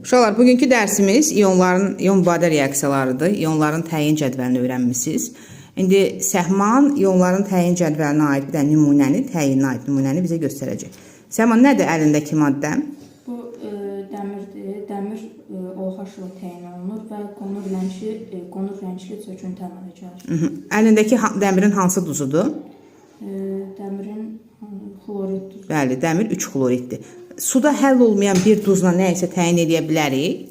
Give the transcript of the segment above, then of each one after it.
Uşaqlar, bugünkü dərsimiz iyon mübadilə reaksiyalarıdır. İyonların təyin cədvəlini öyrənmisiniz. İndi Səhman iyonların təyin cədvəlinə aid bir də təyininə aid nümunəni bizə göstərəcək. Səhman, nədir əlindəki maddə? Bu dəmirdir. Dəmir OH-la təyin olunur və qonur rəngli çöküntü əmələ gəlir. Əlindəki dəmirin hansı duzudur? Dəmirin xloriddir. Bəli, dəmir 3 xloriddir. Suda həll olmayan bir duzla nə isə təyin edə bilərik?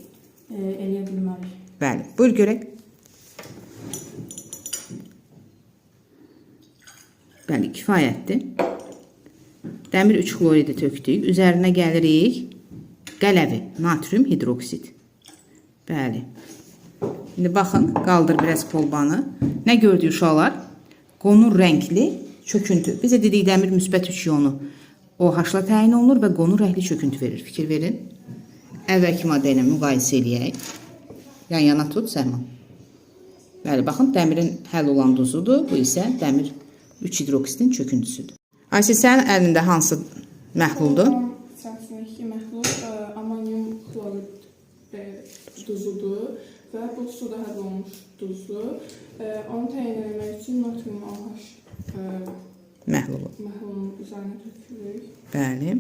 Eləyə bilmərik. Bəli, buyur görək. Bəli, kifayətdir. Dəmir 3 xloridi tökdük. Üzərinə gəlirik. Qələvi, natrium hidroksid. Bəli. İndi baxın, qaldır biraz kolbanı. Nə gördük uşaqlar? Qonur rəngli çöküntü. Bizə dedik dəmir müsbət 3 iyonu OH-la təyin olunur və qonur rəngli çöküntü verir. Fikir verin. Əvvəlki maddə ilə müqayisə eləyək. Yan-yana tut, Səhman. Bəli, baxın, dəmirin həll olan duzudur. Bu isə dəmir 3 hidroksidin çöküntüsüdür. Ayşə, sənin əlində hansı məhluldur? İçərisindəki məhlul amonium xlorid duzudur və bu suda həll olunmuş duzdur. Onu təyin etmək üçün natrium OH məhlulun üzərinə tökülür. Bəli.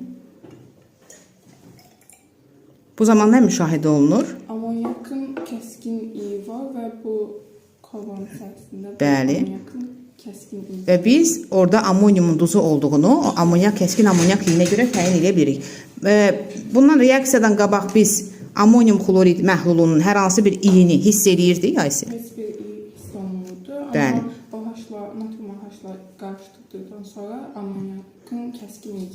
Bu zaman nə müşahidə olunur? Amonyakın kəskin iyi var və bu kolbanın içərisində amonyakın kəskin iyi. Və biz orada amoniumun duzu olduğunu, o kəskin amonyak iyinə görə təyin edə bilirik. Bundan reaksiyadan qabaq biz amonium xlorid məhlulunun hər hansı bir iyini hiss edirdik, Ayşə? Heç bir iyi hiss olunurdu. Bəli. Amma natrium OH-la qarışdırdıqdan sonra amonyakın kəskin iyi.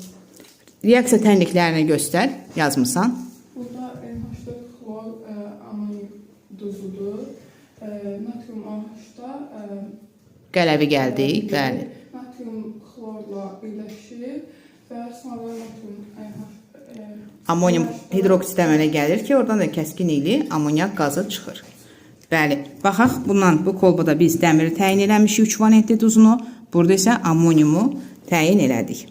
Reaksiya tənliklərini göstər, yazmısan. Burada H4 amonium duzudur. Natrium OH-da Qələvi gəldik, bəli. natrium xlorla birləşir və sonra natrium Amonium hidroksid əmələ gəlir ki, oradan da kəskin iyili amonyak qazı çıxır. Bəli, baxaq, bu kolbada biz dəmiri təyin eləmişik 3 valentli duzunu, burada isə amoniumu təyin elədik.